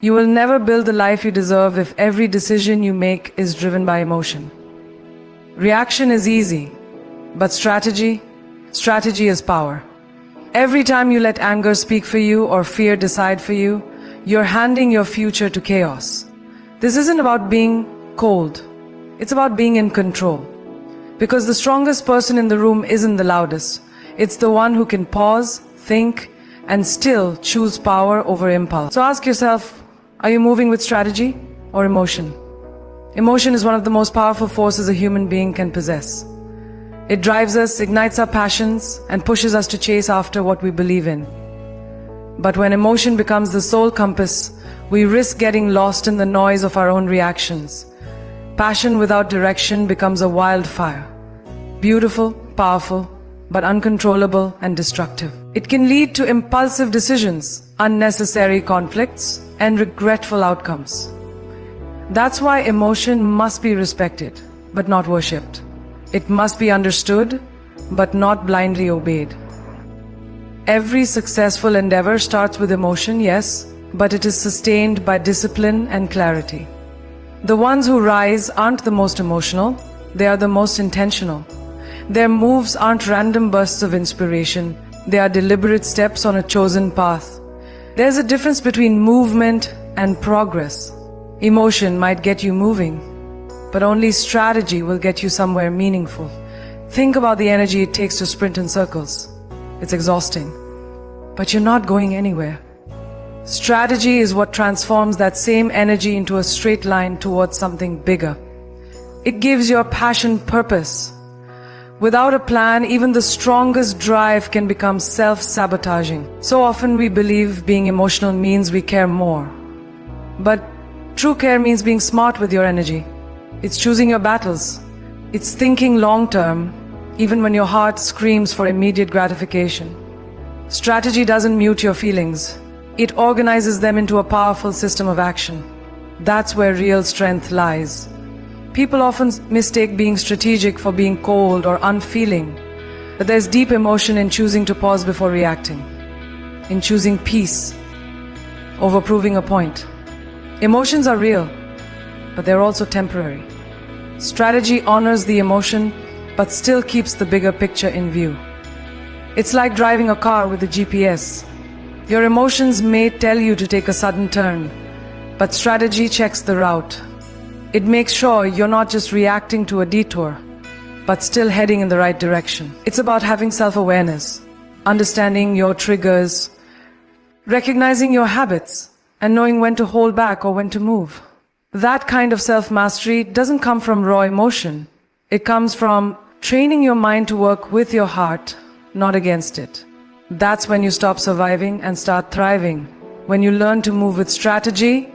You will never build the life you deserve if every decision you make is driven by emotion. Reaction is easy, but strategy is power. Every time you let anger speak for you or fear decide for you, you're handing your future to chaos. This isn't about being cold. It's about being in control. Because the strongest person in the room isn't the loudest. It's the one who can pause, think, and still choose power over impulse. So ask yourself, are you moving with strategy or emotion? Emotion is one of the most powerful forces a human being can possess. It drives us, ignites our passions, and pushes us to chase after what we believe in. But when emotion becomes the sole compass, we risk getting lost in the noise of our own reactions. Passion without direction becomes a wildfire. Beautiful, powerful, but uncontrollable and destructive. It can lead to impulsive decisions, unnecessary conflicts, and regretful outcomes. That's why emotion must be respected, but not worshipped. It must be understood, but not blindly obeyed. Every successful endeavor starts with emotion, yes, but it is sustained by discipline and clarity. The ones who rise aren't the most emotional, they are the most intentional. Their moves aren't random bursts of inspiration, they are deliberate steps on a chosen path. There's a difference between movement and progress. Emotion might get you moving, but only strategy will get you somewhere meaningful. Think about the energy it takes to sprint in circles. It's exhausting, but you're not going anywhere. Strategy is what transforms that same energy into a straight line towards something bigger. It gives your passion purpose. Without a plan, even the strongest drive can become self-sabotaging. So often we believe being emotional means we care more. But true care means being smart with your energy. It's choosing your battles. It's thinking long-term, even when your heart screams for immediate gratification. Strategy doesn't mute your feelings. It organizes them into a powerful system of action. That's where real strength lies. People often mistake being strategic for being cold or unfeeling, but there's deep emotion in choosing to pause before reacting, in choosing peace over proving a point. Emotions are real, but they're also temporary. Strategy honors the emotion, but still keeps the bigger picture in view. It's like driving a car with a GPS. Your emotions may tell you to take a sudden turn, but strategy checks the route. It makes sure you're not just reacting to a detour, but still heading in the right direction. It's about having self-awareness, understanding your triggers, recognizing your habits, and knowing when to hold back or when to move. That kind of self-mastery doesn't come from raw emotion. It comes from training your mind to work with your heart, not against it. That's when you stop surviving and start thriving. When you learn to move with strategy,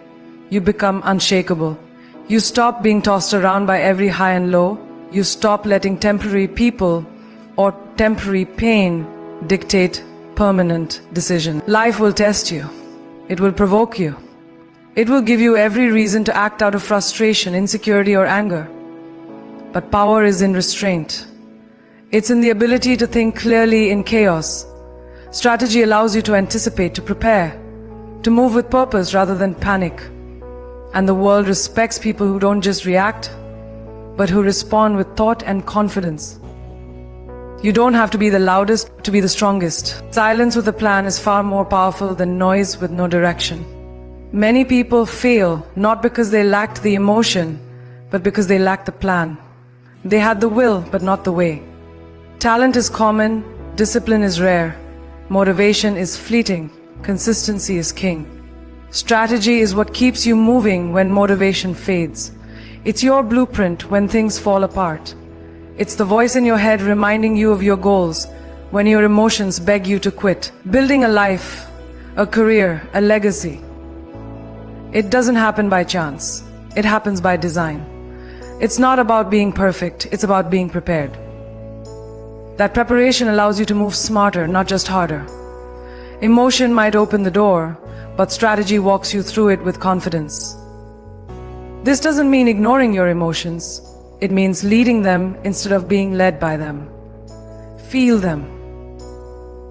you become unshakable. You stop being tossed around by every high and low. You stop letting temporary people or temporary pain dictate permanent decision. Life will test you. It will provoke you. It will give you every reason to act out of frustration, insecurity, or anger. But power is in restraint. It's in the ability to think clearly in chaos. Strategy allows you to anticipate, to prepare, to move with purpose rather than panic. And the world respects people who don't just react, but who respond with thought and confidence. You don't have to be the loudest to be the strongest. Silence with a plan is far more powerful than noise with no direction. Many people fail not because they lacked the emotion, but because they lacked the plan. They had the will, but not the way. Talent is common, discipline is rare, motivation is fleeting, consistency is king. Strategy is what keeps you moving when motivation fades. It's your blueprint when things fall apart. It's the voice in your head reminding you of your goals when your emotions beg you to quit. Building a life, a career, a legacy. It doesn't happen by chance. It happens by design. It's not about being perfect, it's about being prepared. That preparation allows you to move smarter, not just harder. Emotion might open the door, but strategy walks you through it with confidence. This doesn't mean ignoring your emotions. It means leading them instead of being led by them. Feel them.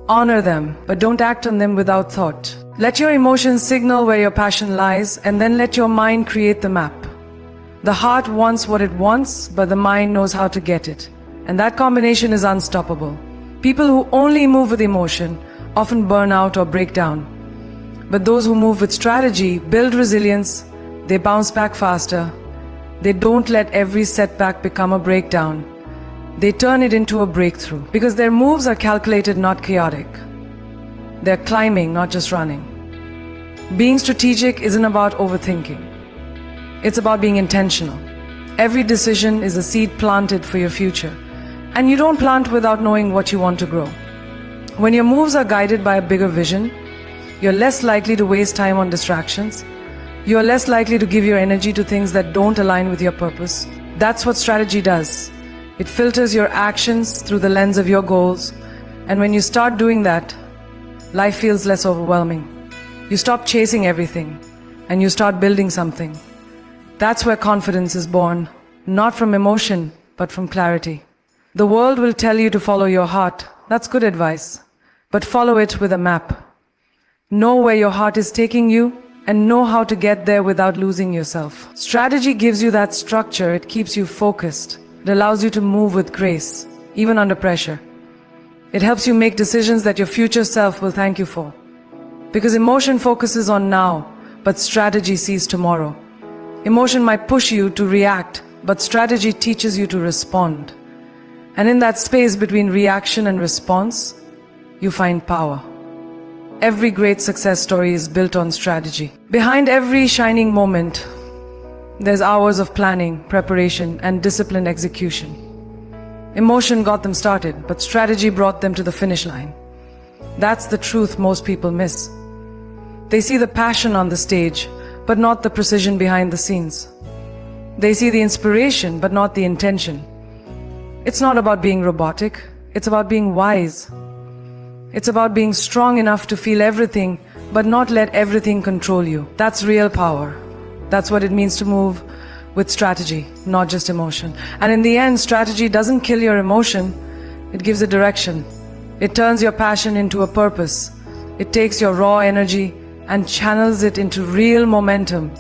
Honor them, but don't act on them without thought. Let your emotions signal where your passion lies, and then let your mind create the map. The heart wants what it wants, but the mind knows how to get it. And that combination is unstoppable. People who only move with emotion often burn out or break down. But those who move with strategy build resilience, they bounce back faster. They don't let every setback become a breakdown. They turn it into a breakthrough. Because their moves are calculated, not chaotic. They're climbing, not just running. Being strategic isn't about overthinking. It's about being intentional. Every decision is a seed planted for your future. And you don't plant without knowing what you want to grow. When your moves are guided by a bigger vision, you're less likely to waste time on distractions. You're less likely to give your energy to things that don't align with your purpose. That's what strategy does. It filters your actions through the lens of your goals. And when you start doing that, life feels less overwhelming. You stop chasing everything and you start building something. That's where confidence is born, not from emotion, but from clarity. The world will tell you to follow your heart. That's good advice. But follow it with a map. Know where your heart is taking you and know how to get there without losing yourself. Strategy gives you that structure. It keeps you focused. It allows you to move with grace, even under pressure. It helps you make decisions that your future self will thank you for. Because emotion focuses on now, but strategy sees tomorrow. Emotion might push you to react, but strategy teaches you to respond. And in that space between reaction and response, you find power. Every great success story is built on strategy. Behind every shining moment, there's hours of planning, preparation, and disciplined execution. Emotion got them started, but strategy brought them to the finish line. That's the truth most people miss. They see the passion on the stage, but not the precision behind the scenes. They see the inspiration, but not the intention. It's not about being robotic, it's about being wise. It's about being strong enough to feel everything, but not let everything control you. That's real power. That's what it means to move with strategy, not just emotion. And in the end, strategy doesn't kill your emotion, it gives it direction. It turns your passion into a purpose. It takes your raw energy and channels it into real momentum.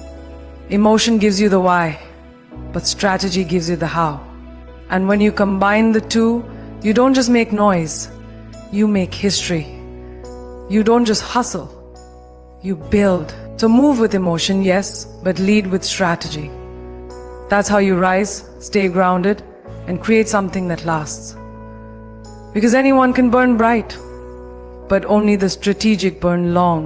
Emotion gives you the why, but strategy gives you the how. And when you combine the two, you don't just make noise, you make history. You don't just hustle, you build. So move with emotion, yes, but lead with strategy. That's how you rise, stay grounded, and create something that lasts. Because anyone can burn bright, but only the strategic burn long.